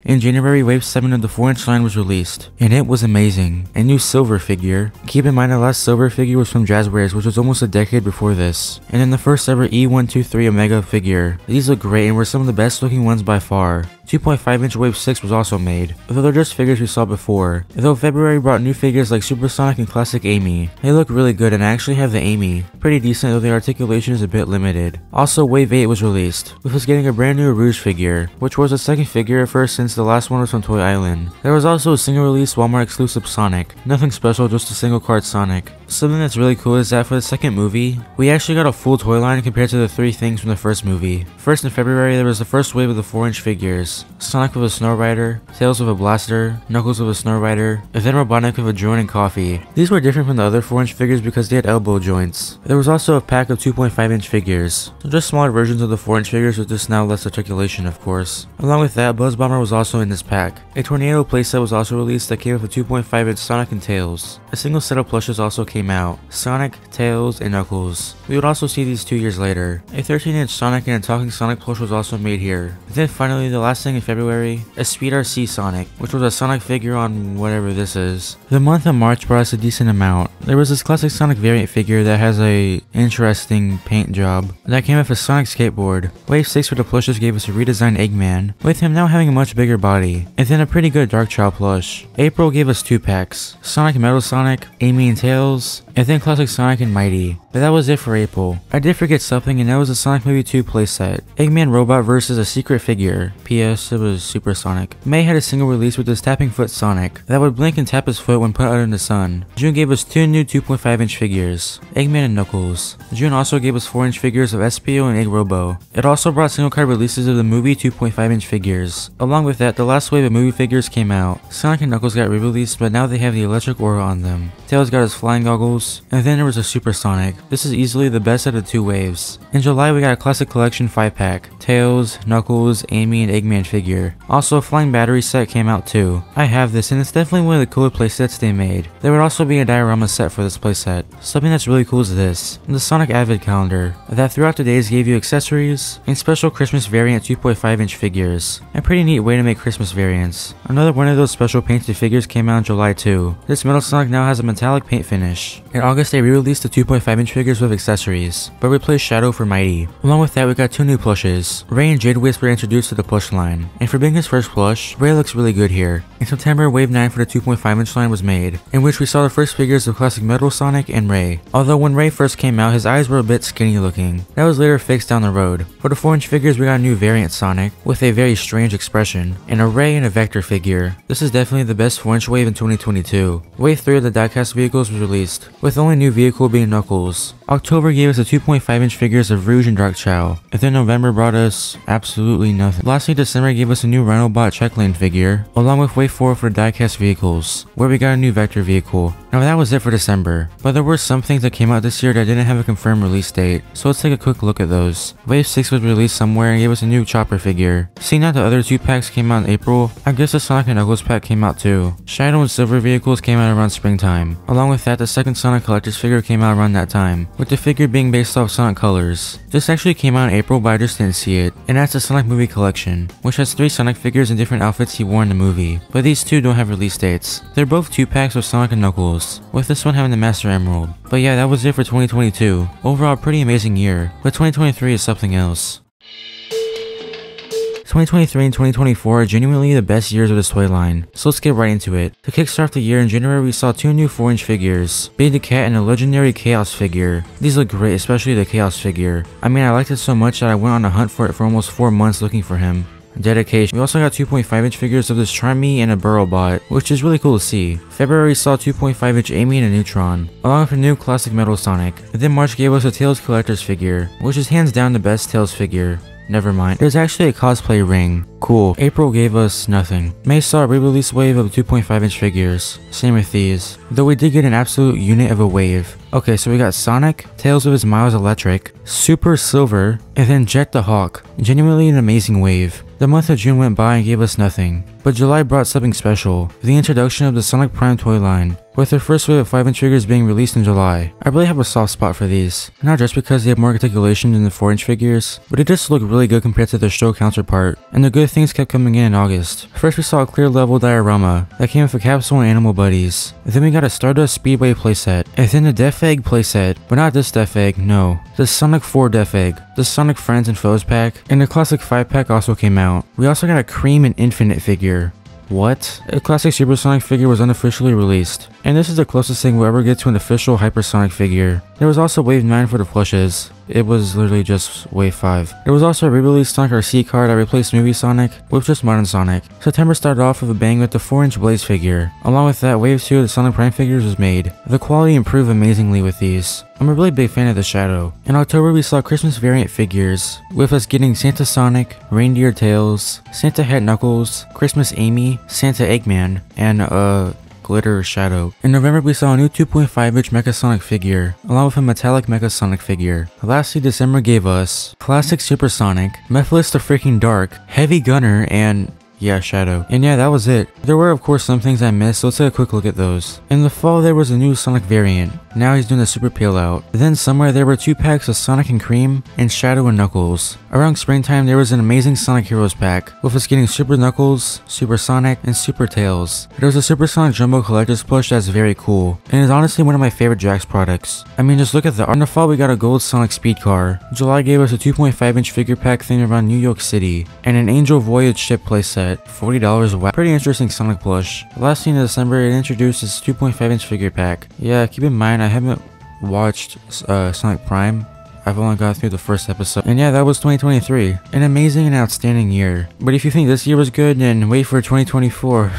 In January, Wave 7 of the 4-inch line was released, and it was amazing. A new silver figure. Keep in mind the last silver figure was from Jazzwares, which was almost a decade before this. And then the first ever E123 Omega figure. These look great and were some of the best looking ones by far. 2.5-inch Wave 6 was also made, although they're just figures we saw before. Though February brought new figures like Supersonic and Classic Amy. They look really good, and I actually have the Amy. Pretty decent, though the articulation is a bit limited. Also, Wave 8 was released, with us getting a brand new Rouge figure, which was the second figure at first since the last one was from Toy Island. There was also a single release Walmart exclusive Sonic. Nothing special, just a single card Sonic. Something that's really cool is that for the second movie, we actually got a full toy line compared to the 3 things from the first movie. First in February, there was the first wave of the 4-inch figures. Sonic with a Snow Rider, Tails with a Blaster, Knuckles with a Snow Rider, and then Robotnik with a drone and coffee. These were different from the other 4-inch figures because they had elbow joints. There was also a pack of 2.5-inch figures, so just smaller versions of the 4-inch figures with just now less articulation, of course. Along with that, Buzz Bomber was also in this pack. A Tornado playset was also released that came with a 2.5-inch Sonic and Tails. A single set of plushes also came out. Sonic, Tails, and Knuckles. We would also see these 2 years later. A 13-inch Sonic and a Talking Sonic plush was also made here. Then finally, the last thing in February, a Speed RC Sonic, which was a Sonic figure on whatever this is. The month of March brought us a decent amount. There was this classic Sonic variant figure that has a interesting paint job. That came with a Sonic skateboard. Wave 6 for the plushes gave us a redesigned Eggman, with him now having a much bigger body. And then a pretty good Dark Child plush. April gave us 2 packs. Sonic Metal Sonic, Amy and Tails, and then Classic Sonic and Mighty. But that was it for April. I did forget something, and that was a Sonic Movie 2 playset. Eggman Robot versus a secret figure. P.S. It was Super Sonic. May had a single release with this tapping foot Sonic that would blink and tap his foot when put out in the sun. June gave us 2 new 2.5-inch figures, Eggman and Knuckles. June also gave us 4-inch figures of Espio and Egg Robo. It also brought single card releases of the movie 2.5-inch figures. Along with that, the last wave of movie figures came out. Sonic and Knuckles got re-released, but now they have the electric aura on them. Tails got his flying goggles, and then there was a Super Sonic. This is easily the best of the 2 waves. In July, we got a Classic Collection 5-pack. Tails, Knuckles, Amy, and Eggman figure. Also, a Flying Battery set came out too. I have this, and it's definitely one of the cooler playsets they made. There would also be a diorama set for this playset. Something that's really cool is this, the Sonic Advent Calendar, that throughout the days gave you accessories and special Christmas variant 2.5-inch figures. A pretty neat way to make Christmas variants. Another one of those special painted figures came out in July too. This Metal Sonic now has a metallic paint finish. In August, they re-released the 2.5-inch figures with accessories, but replaced Shadow for Mighty. Along with that, we got 2 new plushes. Ray and Jade Wisp were introduced to the plush line, and for being his first plush, Ray looks really good here. In September, Wave 9 for the 2.5-inch line was made, in which we saw the first figures of Classic Metal Sonic and Ray. Although when Ray first came out, his eyes were a bit skinny looking. That was later fixed down the road. For the 4-inch figures, we got a new variant Sonic, with a very strange expression, and a Ray and a Vector figure. This is definitely the best 4-inch wave in 2022. Wave 3 of the diecast vehicles was released, with only new vehicle being Knuckles. October gave us the 2.5-inch figures of Rouge and Dark Child, and then November brought us absolutely nothing. Lastly, December gave us a new Rhinobot Check Lane figure, along with Wave 4 for the diecast vehicles, where we got a new Vector vehicle. Now that was it for December, but there were some things that came out this year that didn't have a confirmed release date, so let's take a quick look at those. Wave 6 was released somewhere and gave us a new Chopper figure. Seeing that the other 2 packs came out in April, I guess the Sonic and Knuckles pack came out too. Shadow and Silver vehicles came out around springtime. Along with that, the second Sonic Collector's figure came out around that time, with the figure being based off Sonic colors. This actually came out in April, but I just didn't see it, and that's the Sonic Movie Collection, which has 3 Sonic figures in different outfits he wore in the movie, but these 2 don't have release dates. They're both 2 packs of Sonic and Knuckles, with this one having the Master Emerald. But yeah, that was it for 2022. Overall, pretty amazing year, but 2023 is something else. 2023 and 2024 are genuinely the best years of this toy line, so let's get right into it. To kickstart the year, in January we saw 2 new 4-inch figures, Big the Cat and a legendary Chaos figure. These look great, especially the Chaos figure. I mean, I liked it so much that I went on a hunt for it for almost 4 months looking for him. Dedication. We also got 2.5-inch figures of this Charmy and a Burrowbot, which is really cool to see. February saw 2.5-inch Amy and a Neutron, along with a new Classic Metal Sonic. And then March gave us a Tails Collector's figure, which is hands down the best Tails figure. Never mind. There's actually a cosplay ring. Cool. April gave us nothing. May saw a re-release wave of 2.5-inch figures. Same with these. Though we did get an absolute unit of a wave. Okay, so we got Sonic, Tails with his Miles Electric, Super Silver, and then Jet the Hawk. Genuinely an amazing wave. The month of June went by and gave us nothing. But But July brought something special, the introduction of the Sonic Prime toy line, with their first wave of 5-inch figures being released in July. I really have a soft spot for these, not just because they have more articulation than the 4-inch figures, but they just look really good compared to their show counterpart, and the good things kept coming in August. First we saw a clear level diorama that came with a capsule and animal buddies, then we got a Stardust Speedway playset, and then the Def Egg playset, but not this Def Egg, no, the Sonic 4 Def Egg, the Sonic Friends and Foes pack, and the Classic 5 pack also came out. We also got a Cream and Infinite figure. What? A classic Supersonic figure was unofficially released, and this is the closest thing we'll ever get to an official Hypersonic figure. There was also Wave 9 for the plushes. It was literally just Wave 5. There was also a re-released Sonic RC card that replaced Movie Sonic with just Modern Sonic. September started off with a bang with the 4-inch Blaze figure. Along with that, Wave 2 of the Sonic Prime figures was made. The quality improved amazingly with these. I'm a really big fan of the Shadow. In October, we saw Christmas variant figures, with us getting Santa Sonic, Reindeer Tails, Santa Hat Knuckles, Christmas Amy, Santa Eggman, and Glitter Shadow. In November, we saw a new 2.5-inch Mecha Sonic figure, along with a metallic Mecha Sonic figure. Lastly, December gave us Classic Supersonic, Mephiles the Freaking Dark, Heavy Gunner, and yeah, Shadow. And yeah, that was it. There were of course some things I missed, so let's take a quick look at those. In the fall, there was a new Sonic variant. Now he's doing a super peel out. Then somewhere there were 2 packs of Sonic and Cream and Shadow and Knuckles. Around springtime, there was an amazing Sonic Heroes pack, with us getting Super Knuckles, Super Sonic, and Super Tails. There was a Super Sonic Jumbo Collector's plush that's very cool, and is honestly one of my favorite Jakks products. I mean, just look at the art. In the fall, we got a gold Sonic Speed Car. July gave us a 2.5-inch figure pack themed around New York City, and an Angel Voyage ship playset, $40. Wow, pretty interesting Sonic plush. Last in December, it introduced its 2.5-inch figure pack. Yeah, keep in mind, I haven't watched Sonic Prime. I've only got through the first episode. And yeah, that was 2023. An amazing and outstanding year. But if you think this year was good, then wait for 2024.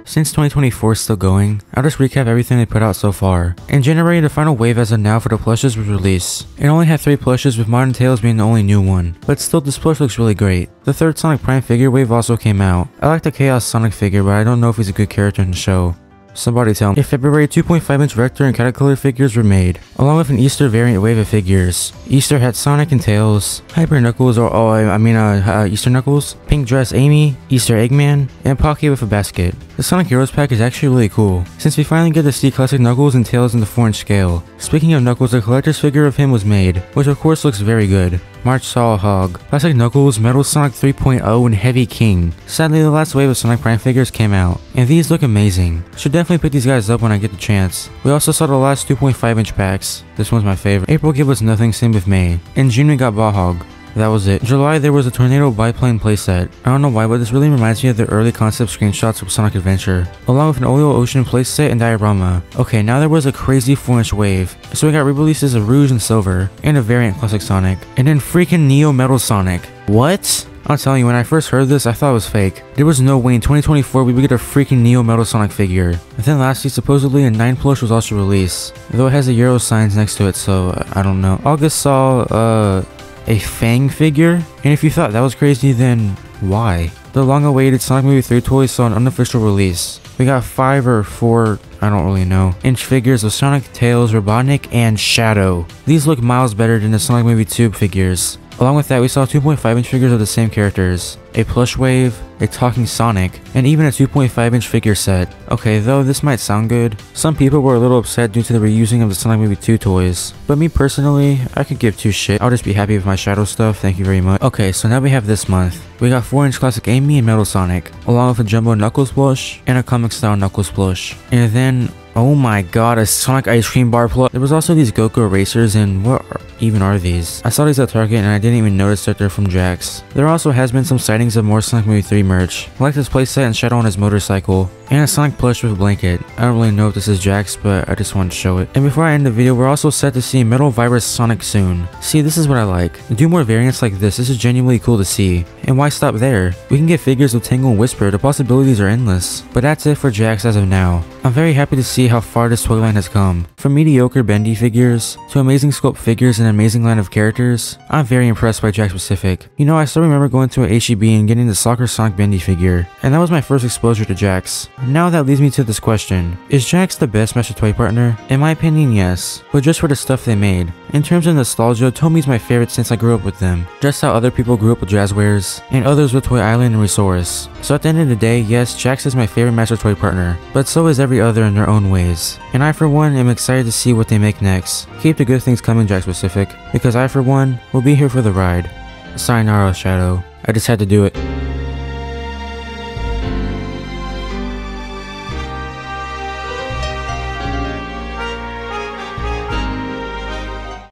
Since 2024 is still going, I'll just recap everything they put out so far. In January, the final wave as of now for the plushes was released. It only had 3 plushes, with Modern Tails being the only new one. But still, this plush looks really great. The 3rd Sonic Prime figure wave also came out. I like the Chaos Sonic figure, but I don't know if he's a good character in the show. Somebody tell me. In February, 2.5-inch Vector and Caterpillar figures were made, along with an Easter variant wave of figures. Easter had Sonic and Tails, Hyper Knuckles, Easter Knuckles, Pink Dress Amy, Easter Eggman, and Pocky with a basket. The Sonic Heroes pack is actually really cool, since we finally get to see classic Knuckles and Tails in the 4-inch scale. Speaking of Knuckles, a collector's figure of him was made, which of course looks very good. March Saw Hog, Classic Knuckles, Metal Sonic 3.0, and Heavy King. Sadly, the last wave of Sonic Prime figures came out, and these look amazing. Should definitely pick these guys up when I get the chance. We also saw the last 2.5-inch packs. This one's my favorite. April gave us nothing, same with May. In June we got Ball-Hog. That was it. July, there was a Tornado Biplane playset. I don't know why, but this really reminds me of the early concept screenshots of Sonic Adventure, along with an Oil Ocean playset and diorama. Okay, now there was a crazy 4-inch wave, so we got re-releases of Rouge and Silver, and a variant Classic Sonic, and then freaking Neo Metal Sonic. What? I'm telling you, when I first heard this, I thought it was fake. There was no way in 2024 we would get a freaking Neo Metal Sonic figure. And then lastly, supposedly a 9 plush was also released, though it has the Euro signs next to it, so I don't know. August saw, a Fang figure, and if you thought that was crazy, then why? The long-awaited Sonic Movie 3 toys saw an unofficial release. We got 5 or 4, I don't really know, inch figures of Sonic, Tails, Robotnik, and Shadow. These look miles better than the Sonic Movie 2 figures. Along with that, we saw 2.5-inch figures of the same characters, a plush wave, a talking Sonic, and even a 2.5-inch figure set. Okay, though this might sound good, some people were a little upset due to the reusing of the Sonic Movie 2 toys. But me personally, I could give 2 shit. I'll just be happy with my Shadow stuff, thank you very much. Okay, so now we have this month. We got 4-inch Classic Amy and Metal Sonic, along with a Jumbo Knuckles plush, and a comic style Knuckles plush. And then, oh my god, a Sonic Ice Cream Bar plush. There was also these Goku erasers, and what even are these? I saw these at Target and I didn't even notice that they're from Jakks. There also has been some sightings of more Sonic Movie 3 merch, like this playset and Shadow on his motorcycle, and a Sonic plush with a blanket. I don't really know if this is Jakks, but I just wanted to show it. And before I end the video, we're also set to see Metal Virus Sonic soon. See, this is what I like. Do more variants like this is genuinely cool to see. And why stop there? We can get figures with Tangle and Whisper, the possibilities are endless. But that's it for Jakks as of now. I'm very happy to see how far this toy line has come. From mediocre bendy figures, to amazing sculpt figures and an amazing line of characters, I'm very impressed by Jakks Pacific. You know, I still remember going to a HEB and getting the Soccer Sonic bendy figure, and that was my first exposure to Jakks. Now that leads me to this question. Is Jakks the best Master Toy partner? In my opinion, yes, but just for the stuff they made. In terms of nostalgia, Tomi's my favorite since I grew up with them, just how other people grew up with Jazzwares, and others with Toy Island and Resource. So at the end of the day, yes, Jakks is my favorite Master Toy partner, but so is every other in their own ways. And I for one am excited to see what they make next. Keep the good things coming, Jakks Pacific, because I for one will be here for the ride. Sayonara, Shadow. I just had to do it.